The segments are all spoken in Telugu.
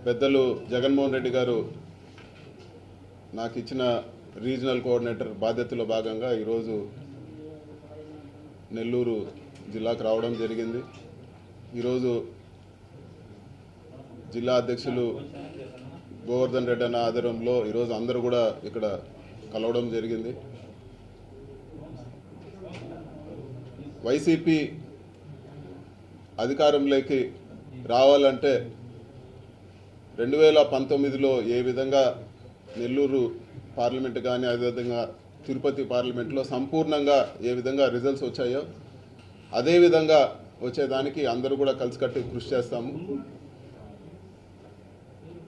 పెద్దలు జగన్మోహన్ రెడ్డి గారు నాకు ఇచ్చిన రీజనల్ కోఆర్డినేటర్ బాధ్యతలో భాగంగా ఈరోజు నెల్లూరు జిల్లాకు రావడం జరిగింది. ఈరోజు జిల్లా అధ్యక్షులు గోవర్ధన్ రెడ్డి అన్న ఆధ్వర్యంలో ఈరోజు అందరూ కూడా ఇక్కడ కలవడం జరిగింది. వైసీపీ అధికారంలోకి రావాలంటే 2019లో ఏ విధంగా నెల్లూరు పార్లమెంటు కానీ అదేవిధంగా తిరుపతి పార్లమెంట్లో సంపూర్ణంగా ఏ విధంగా రిజల్ట్స్ వచ్చాయో అదేవిధంగా వచ్చేదానికి అందరూ కూడా కలిసికట్టి కృషి చేస్తాము.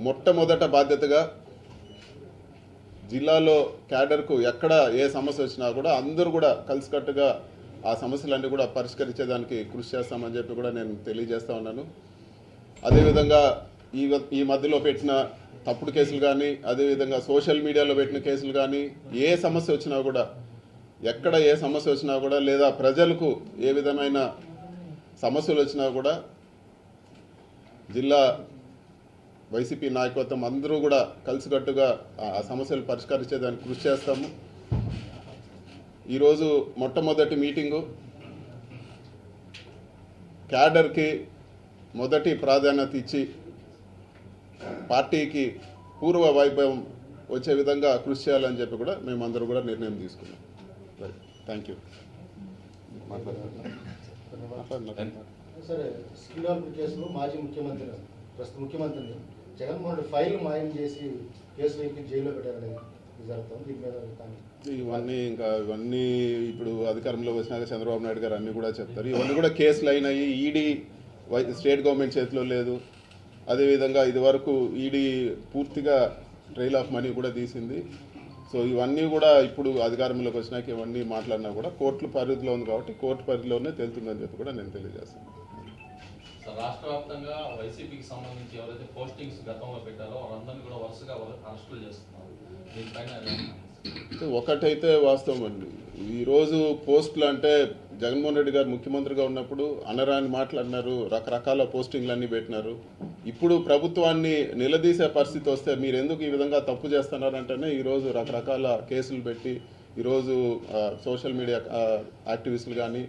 మొట్టమొదట బాధ్యతగా జిల్లాలో క్యాడర్కు ఎక్కడ ఏ సమస్య వచ్చినా కూడా అందరూ కూడా కలిసికట్టుగా ఆ సమస్యలన్నీ కూడా పరిష్కరించేదానికి కృషి చేస్తామని చెప్పి కూడా నేను తెలియజేస్తా ఉన్నాను. అదేవిధంగా ఈ మధ్యలో పెట్టిన తప్పుడు కేసులు కానీ అదేవిధంగా సోషల్ మీడియాలో పెట్టిన కేసులు కానీ ఏ సమస్య వచ్చినా కూడా ఎక్కడ ఏ సమస్య వచ్చినా కూడా లేదా ప్రజలకు ఏ విధమైన సమస్యలు వచ్చినా కూడా జిల్లా వైసీపీ నాయకత్వం అందరూ కూడా కలిసికట్టుగా ఆ సమస్యలు పరిష్కరించేదానికి కృషి చేస్తాము. ఈరోజు మొట్టమొదటి మీటింగు క్యాడర్కి మొదటి ప్రాధాన్యత ఇచ్చి పార్టీకి పూర్వ వైభవం వచ్చే విధంగా కృషి చేయాలని చెప్పి కూడా మేమందరూ కూడా నిర్ణయం తీసుకున్నాం. Thank you. సరే, స్కిల్ డెవలప్మెంట్ కేసులో మాజీ ముఖ్యమంత్రి ప్రస్తుత ముఖ్యమంత్రిని జగన్మోహన్ రెడ్డి ఫైల్ మాయం చేసి కేసులు ఎక్కి జైల్లో పెట్టారని ఇవన్నీ ఇప్పుడు అధికారంలో వచ్చినాక చంద్రబాబు నాయుడు గారు అన్నీ కూడా చెప్తారు. ఇవన్నీ కూడా కేసులు అయినాయి. ఈడీ స్టేట్ గవర్నమెంట్ చేతిలో లేదు. అదేవిధంగా ఇదివరకు ఈడీ పూర్తిగా ట్రైల్ ఆఫ్ మనీ కూడా తీసింది. సో ఇవన్నీ కూడా ఇప్పుడు అధికారంలోకి వచ్చినాక ఇవన్నీ మాట్లాడినా కూడా కోర్టుల పరిధిలో ఉంది కాబట్టి కోర్టు పరిధిలోనే తెలుతుందని చెప్పి కూడా నేను తెలియజేస్తాను. రాష్ట్ర వ్యాప్తంగా వైసీపీకి సంబంధించి ఎవరైతే పోస్టింగ్స్ గతంలో పెట్టారో వాళ్ళందరినీ కూడా వరుసగా అరెస్టులు చేస్తున్నారు. ఒకటైతే వాస్తవం అండి, ఈరోజు పోస్టులు అంటే జగన్మోహన్ రెడ్డి గారు ముఖ్యమంత్రిగా ఉన్నప్పుడు అనరాని మాట్లాడినారు, రకరకాల పోస్టింగ్లు అన్నీ పెట్టినారు. ఇప్పుడు ప్రభుత్వాన్ని నిలదీసే పరిస్థితి వస్తే మీరు ఎందుకు ఈ విధంగా తప్పు చేస్తున్నారంటేనే ఈరోజు రకరకాల కేసులు పెట్టి ఈరోజు సోషల్ మీడియా యాక్టివిస్టులు కానీ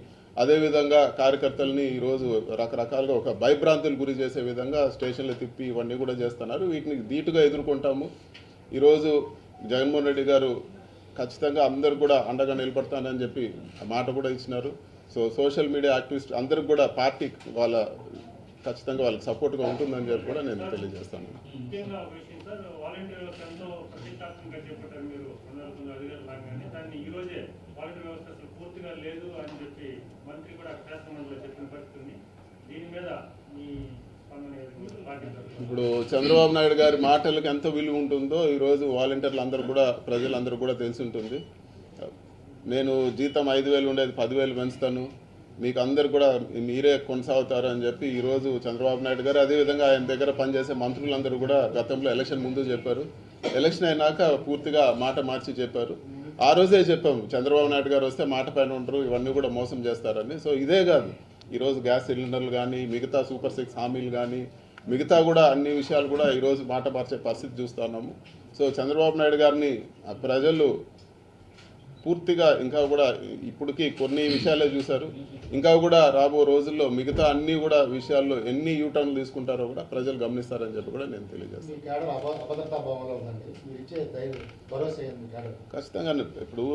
అదేవిధంగా కార్యకర్తలని ఈరోజు రకరకాలుగా ఒక భయభ్రాంతులు గురి చేసే విధంగా స్టేషన్లు తిప్పి ఇవన్నీ కూడా చేస్తున్నారు. వీటిని ధీటుగా ఎదుర్కొంటాము. ఈరోజు జగన్మోహన్ రెడ్డి గారు ఖచ్చితంగా అందరు కూడా అండగా నిలబడతానని చెప్పి మాట కూడా ఇచ్చినారు. సో సోషల్ మీడియా యాక్టివిస్ట్ అందరికి కూడా పార్టీ ఖచ్చితంగా వాళ్ళకి సపోర్ట్గా ఉంటుందని చెప్పి కూడా నేను తెలియజేస్తాను. ఇప్పుడు చంద్రబాబు నాయుడు గారి మాటలకు ఎంత విలువ ఉంటుందో ఈరోజు వాలంటీర్లు అందరూ కూడా ప్రజలందరూ కూడా తెలిసి ఉంటుంది. నేను జీతం 5,000 ఉండేది 10,000 పెంచుతాను, మీకు అందరు కూడా మీరే కొనసాగుతారు అని చెప్పి ఈరోజు చంద్రబాబు నాయుడు గారు అదేవిధంగా ఆయన దగ్గర పనిచేసే మంత్రులందరూ కూడా గతంలో ఎలక్షన్ ముందు చెప్పారు. ఎలక్షన్ అయినాక పూర్తిగా మాట మార్చి చెప్పారు. ఆ రోజే చెప్పాము చంద్రబాబు నాయుడు గారు వస్తే మాట పైన ఉండరు, ఇవన్నీ కూడా మోసం చేస్తారని. సో ఇదే కాదు, ఈరోజు గ్యాస్ సిలిండర్లు కానీ మిగతా సూపర్ 6 హామీలు కానీ మిగతా కూడా అన్ని విషయాలు కూడా ఈరోజు మాట మార్చే పరిస్థితి చూస్తున్నాము. సో చంద్రబాబు నాయుడు గారిని ప్రజలు పూర్తిగా ఇంకా కూడా ఇప్పటికీ కొన్ని విషయాలే చూశారు. ఇంకా కూడా రాబో రోజుల్లో మిగతా అన్ని కూడా విషయాల్లో ఎన్ని యూటర్న్లు తీసుకుంటారో కూడా ప్రజలు గమనిస్తారని చెప్పి కూడా నేను తెలియజేస్తాను. ఖచ్చితంగా ఇప్పుడు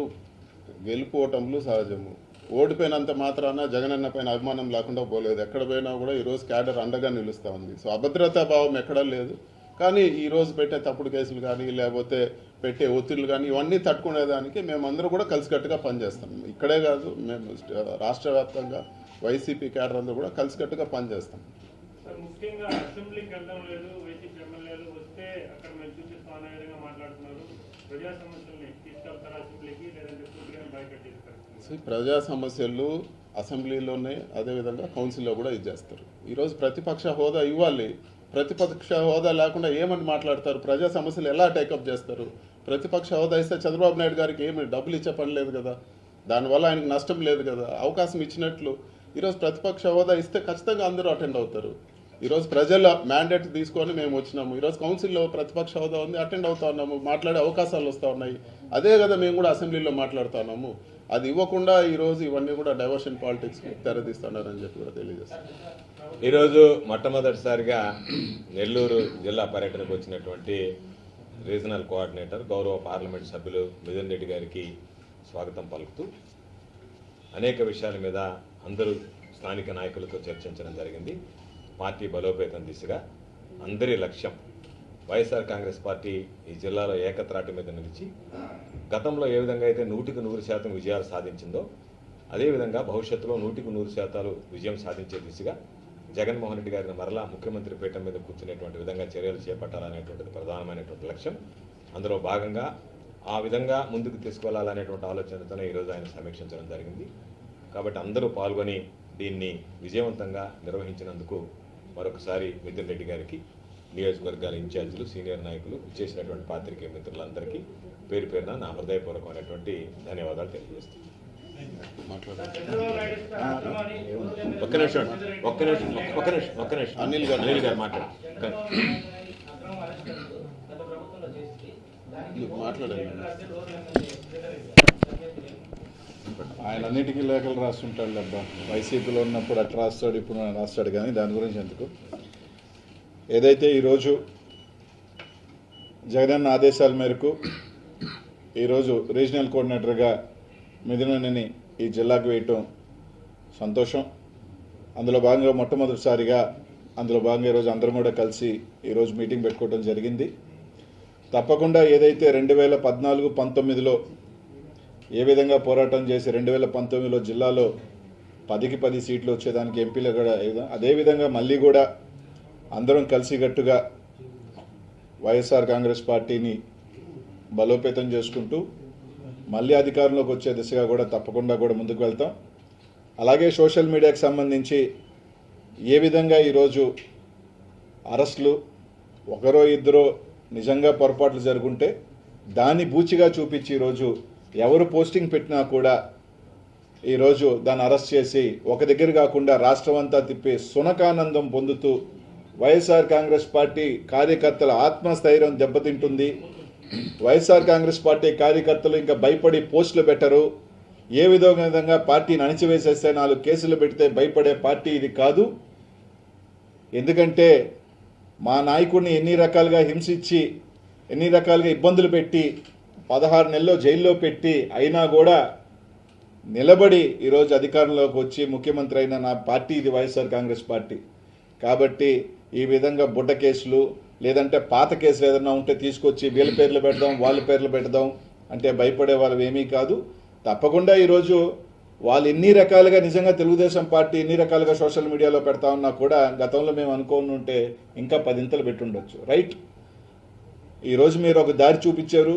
గెలుపు ఓటములు సహజము. ఓడిపోయినంత మాత్రాన జగనన్న పైన అభిమానం లేకుండా పోలేదు. ఎక్కడ పోయినా కూడా ఈరోజు క్యాడర్ అండగా నిలుస్తూ ఉంది. సో అభద్రతా భావం ఎక్కడా లేదు. కానీ ఈరోజు పెట్టే తప్పుడు కేసులు కానీ లేకపోతే పెట్టే ఒత్తిళ్లు కానీ ఇవన్నీ తట్టుకునేదానికి మేమందరూ కూడా కలిసికట్టుగా పనిచేస్తాం. ఇక్కడే కాదు, మేము రాష్ట్ర వ్యాప్తంగా వైసీపీ క్యాడర్ అందరూ కూడా కలిసికట్టుగా పనిచేస్తాం. ప్రజా సమస్యలు అసెంబ్లీలోనే అదేవిధంగా కౌన్సిల్లో కూడా ఇచ్చేస్తారు. ఈరోజు ప్రతిపక్ష హోదా ఇవ్వాలి. ప్రతిపక్ష హోదా లేకుండా ఏమని మాట్లాడతారు? ప్రజా సమస్యలు ఎలా టేకప్ చేస్తారు? ప్రతిపక్ష హోదా ఇస్తే చంద్రబాబు నాయుడు గారికి ఏమి డబ్బులు ఇచ్చే పని లేదు కదా, దానివల్ల ఆయనకు నష్టం లేదు కదా. అవకాశం ఇచ్చినట్లు ఈరోజు ప్రతిపక్ష హోదా ఇస్తే ఖచ్చితంగా అందరూ అటెండ్ అవుతారు. ఈరోజు ప్రజల మ్యాండేట్ తీసుకొని మేము వచ్చినాము. ఈరోజు కౌన్సిల్లో ప్రతిపక్ష హోదా ఉంది, అటెండ్ అవుతా ఉన్నాము, మాట్లాడే అవకాశాలు వస్తూ ఉన్నాయి. అదే కదా మేము కూడా అసెంబ్లీలో మాట్లాడుతూ ఉన్నాము. అది ఇవ్వకుండా ఈరోజు ఇవన్నీ కూడా డైవర్షన్ పాలిటిక్స్కి తెరదీస్తున్నారని చెప్పి కూడా తెలియజేస్తాను. ఈరోజు మొట్టమొదటిసారిగా నెల్లూరు జిల్లా పర్యటనకు వచ్చినటువంటి రీజనల్ కోఆర్డినేటర్ గౌరవ పార్లమెంట్ సభ్యులు మిథున్ రెడ్డి గారికి స్వాగతం పలుకుతూ అనేక విషయాల మీద అందరూ స్థానిక నాయకులతో చర్చించడం జరిగింది. పార్టీ బలోపేతం దిశగా అందరి లక్ష్యం వైఎస్ఆర్ కాంగ్రెస్ పార్టీ ఈ జిల్లాలో ఏకత్రాటి మీద నిలిచి గతంలో ఏ విధంగా అయితే 100% విజయాలు సాధించిందో అదేవిధంగా భవిష్యత్తులో 100% విజయం సాధించే దిశగా జగన్మోహన్ రెడ్డి గారిని మరలా ముఖ్యమంత్రి పీఠం మీద కూర్చునేటువంటి విధంగా చర్యలు చేపట్టాలనేటువంటిది ప్రధానమైనటువంటి లక్ష్యం. అందులో భాగంగా ఆ విధంగా ముందుకు తీసుకెళ్లాలనేటువంటి ఆలోచనతోనే ఈరోజు ఆయన సమీక్షించడం జరిగింది. కాబట్టి అందరూ పాల్గొని దీన్ని విజయవంతంగా నిర్వహించినందుకు మరొకసారి మిథున్ రెడ్డి గారికి, నియోజకవర్గాల ఇన్ఛార్జీలు, సీనియర్ నాయకులు, చేసినటువంటి పాత్రికేయ మిత్రులందరికీ పేరు పేరున నా హృదయపూర్వకమైనటువంటి ధన్యవాదాలు తెలియజేస్తున్నాను. ఒక్క నిమిషం అనిల్ గారు మాట్లాడండి. ఆయన అన్నిటికీ లేఖలు రాస్తుంటాడు అబ్బా. వైసీపీలో ఉన్నప్పుడు అట్లా రాస్తాడు, ఇప్పుడు రాస్తాడు. కానీ దాని గురించి ఎందుకు, ఏదైతే ఈరోజు జగనన్న ఆదేశాల మేరకు ఈరోజు రీజనల్ కోఆర్డినేటర్గా మిథునని ఈ జిల్లాకు వేయటం సంతోషం. అందులో భాగంగా మొట్టమొదటిసారిగా ఈరోజు అందరం కూడా కలిసి ఈరోజు మీటింగ్ పెట్టుకోవడం జరిగింది. తప్పకుండా ఏదైతే 2014-19లో ఏ విధంగా పోరాటం చేసి 2019లో జిల్లాలో 10కి 10 సీట్లు వచ్చేదానికి ఎంపీలు కూడా అదేవిధంగా మళ్ళీ కూడా అందరం కలిసికట్టుగా వైఎస్ఆర్ కాంగ్రెస్ పార్టీని బలోపేతం చేసుకుంటూ మళ్ళీ అధికారంలోకి వచ్చే దిశగా కూడా తప్పకుండా కూడా ముందుకు వెళ్తాం. అలాగే సోషల్ మీడియాకి సంబంధించి ఏ విధంగా ఈరోజు అరెస్టులు ఒకరో ఇద్దరో నిజంగా పొరపాట్లు జరుగుంటే దాన్ని బూచిగా చూపించి ఈరోజు ఎవరు పోస్టింగ్ పెట్టినా కూడా ఈరోజు దాన్ని అరెస్ట్ చేసి ఒక దగ్గర కాకుండా రాష్ట్రం అంతా తిప్పి సునకానందం పొందుతూ వైఎస్ఆర్ కాంగ్రెస్ పార్టీ కార్యకర్తల ఆత్మస్థైర్యం దెబ్బతింటుంది. వైఎస్ఆర్ కాంగ్రెస్ పార్టీ కార్యకర్తలు ఇంకా భయపడి పోస్టులు పెట్టరు. ఏ విధంగా పార్టీని అణిచివేసేస్తే 4 కేసులు పెడితే భయపడే పార్టీ ఇది కాదు. ఎందుకంటే మా నాయకుడిని ఎన్ని రకాలుగా హింసించి ఎన్ని రకాలుగా ఇబ్బందులు పెట్టి 16 నెలల్లో జైల్లో పెట్టి అయినా కూడా నిలబడి ఈరోజు అధికారంలోకి వచ్చి ముఖ్యమంత్రి అయిన నా పార్టీ ఇది వైఎస్ఆర్ కాంగ్రెస్ పార్టీ. కాబట్టి ఈ విధంగా బుడ్డ కేసులు లేదంటే పాత కేసులు ఏదైనా ఉంటే తీసుకొచ్చి వీళ్ళ పేర్లు పెడదాం వాళ్ళ పేర్లు పెడదాం అంటే భయపడే వాళ్ళు ఏమీ కాదు. తప్పకుండా ఈరోజు వాళ్ళు ఎన్ని రకాలుగా నిజంగా తెలుగుదేశం పార్టీ ఎన్ని రకాలుగా సోషల్ మీడియాలో పెడతా ఉన్నా కూడా గతంలో మేము అనుకోని ఉంటే ఇంకా 10 ఇంతలు పెట్టుండొచ్చు. రైట్, ఈరోజు మీరు ఒక దారి చూపించారు,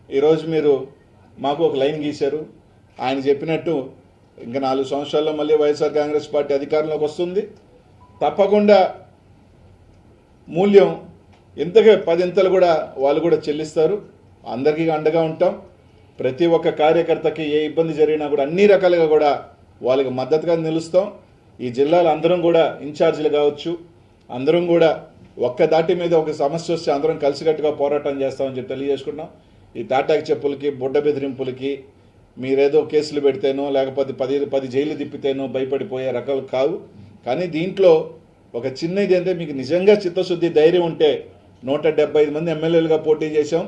ఈరోజు మీరు మాకు ఒక లైన్ గీశారు. ఆయన చెప్పినట్టు ఇంకా 4 సంవత్సరాల్లో మళ్ళీ వైఎస్ఆర్ కాంగ్రెస్ పార్టీ అధికారంలోకి వస్తుంది. తప్పకుండా మూల్యం ఇంతగా 10 ఇంతలు కూడా వాళ్ళు కూడా చెల్లిస్తారు. అందరికీ అండగా ఉంటాం. ప్రతి ఒక్క కార్యకర్తకి ఏ ఇబ్బంది జరిగినా కూడా అన్ని రకాలుగా కూడా వాళ్ళకి మద్దతుగా నిలుస్తాం. ఈ జిల్లాలో అందరం కూడా ఇన్ఛార్జీలు కావచ్చు, అందరం కూడా ఒక్క దాటి మీద ఒక సమస్య వస్తే అందరం కలిసికట్టుగా పోరాటం చేస్తామని చెప్పి తెలియజేసుకుంటున్నాం. ఈ తాటాకి చెప్పులకి బుడ్డ బెదిరింపులకి మీరేదో కేసులు పెడితేనో లేకపోతే 10 జైలు తిప్పితేనో భయపడిపోయే రకాలు కావు. కానీ దీంట్లో ఒక చిన్నది అంటే మీకు నిజంగా చిత్తశుద్ధి ధైర్యం ఉంటే 175 మంది ఎమ్మెల్యేలుగా పోటీ చేశాం,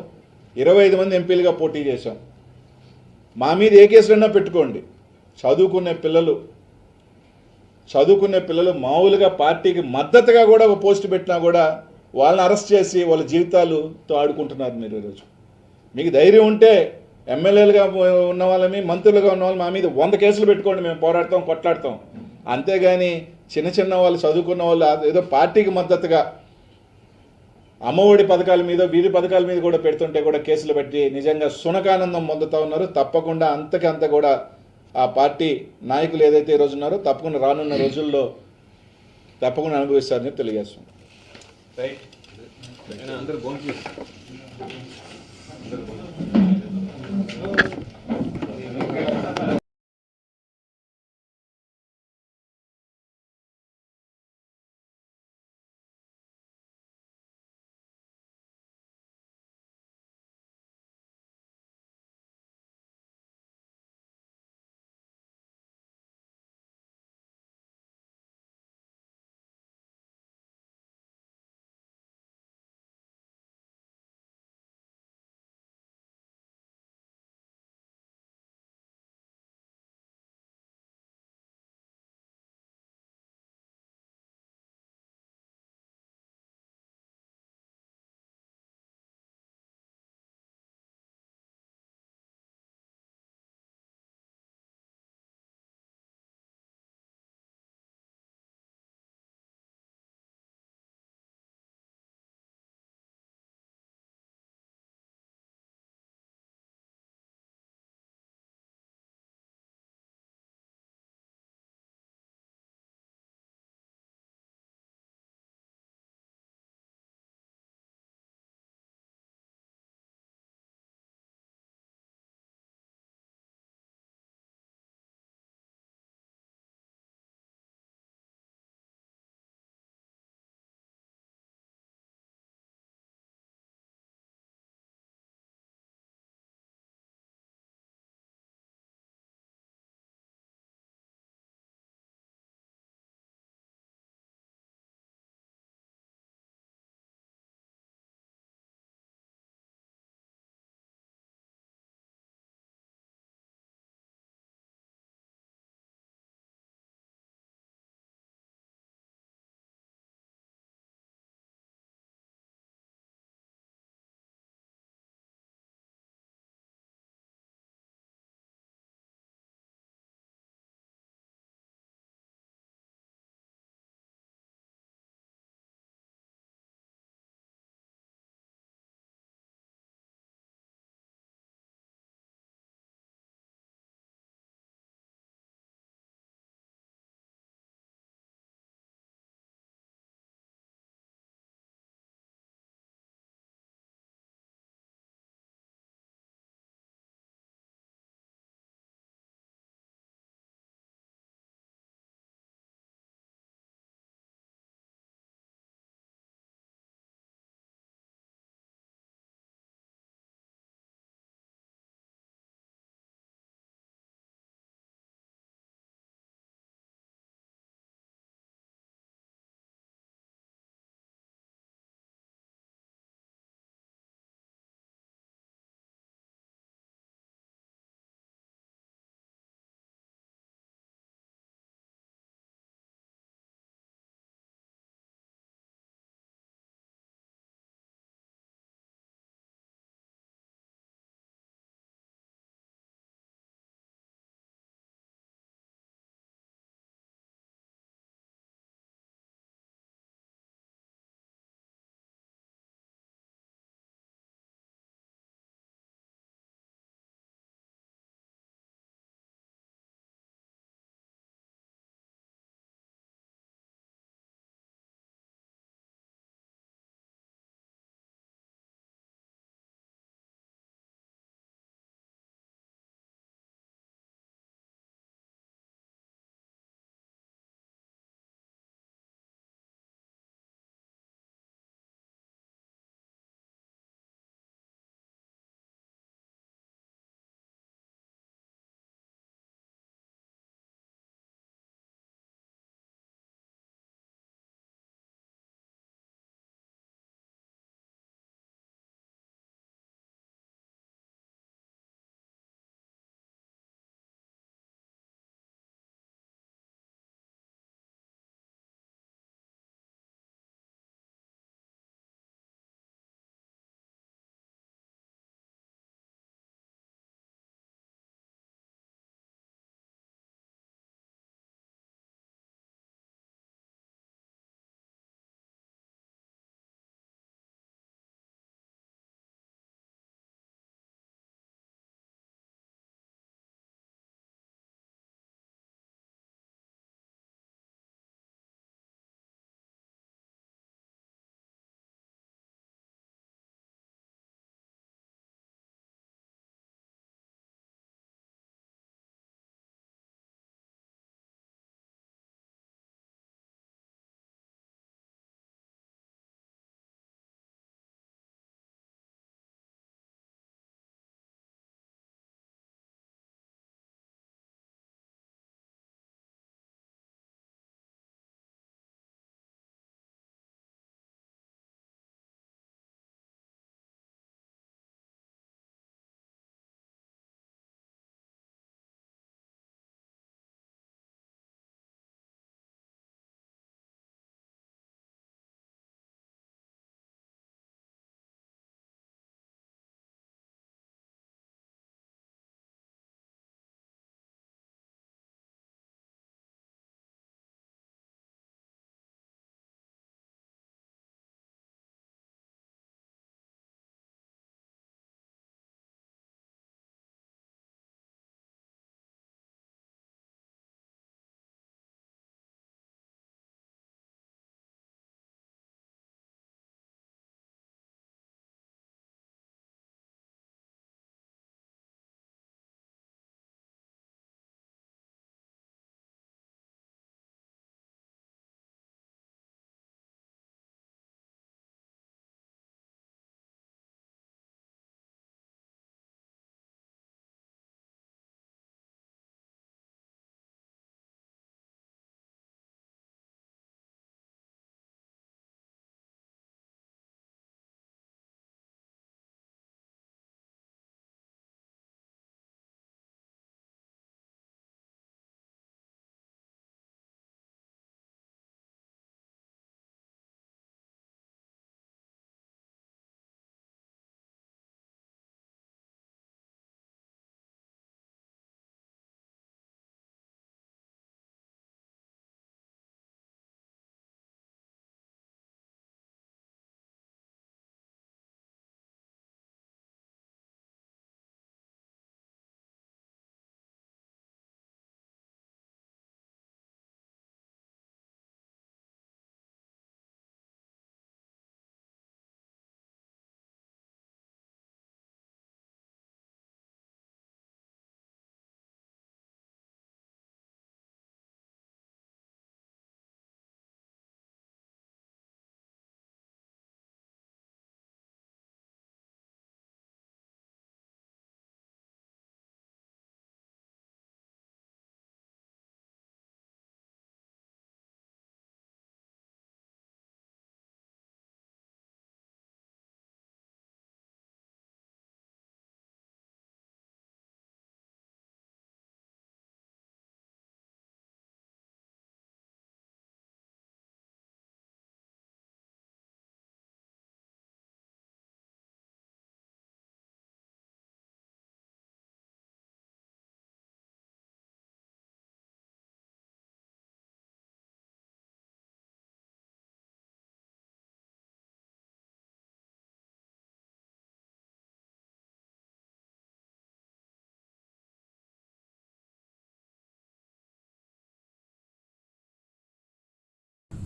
25 మంది ఎంపీలుగా పోటీ చేశాం. మా మీద ఏ కేసులైనా పెట్టుకోండి. చదువుకునే పిల్లలు మామూలుగా పార్టీకి మద్దతుగా కూడా ఒక పోస్ట్ పెట్టినా కూడా వాళ్ళని అరెస్ట్ చేసి వాళ్ళ జీవితాలతో ఆడుకుంటున్నారు. మీరు ఈరోజు మీకు ధైర్యం ఉంటే ఎమ్మెల్యేలుగా ఉన్న వాళ్ళని మంత్రులుగా ఉన్న వాళ్ళు మా మీద 100 కేసులు పెట్టుకోండి, మేము పోరాడతాం కొట్లాడతాం. అంతేగాని చిన్న వాళ్ళు చదువుకున్న వాళ్ళు ఏదో పార్టీకి మద్దతుగా అమ్మఒడి పథకాల మీద వీరి పథకాల మీద కూడా పెడుతుంటే కూడా కేసులు పెట్టి నిజంగా సునకానందం పొందుతూ ఉన్నారు. తప్పకుండా అంతకంత కూడా ఆ పార్టీ నాయకులు ఏదైతే ఈరోజు ఉన్నారో తప్పకుండా రానున్న రోజుల్లో తప్పకుండా అనుభవిస్తారని తెలియజేస్తున్నాం.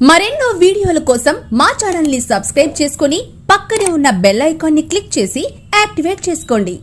మరెన్నో వీడియోల కోసం మా ఛానల్ ని సబ్స్క్రైబ్ చేసుకుని పక్కనే ఉన్న బెల్ ఐకాన్ ని క్లిక్ చేసి యాక్టివేట్ చేసుకోండి.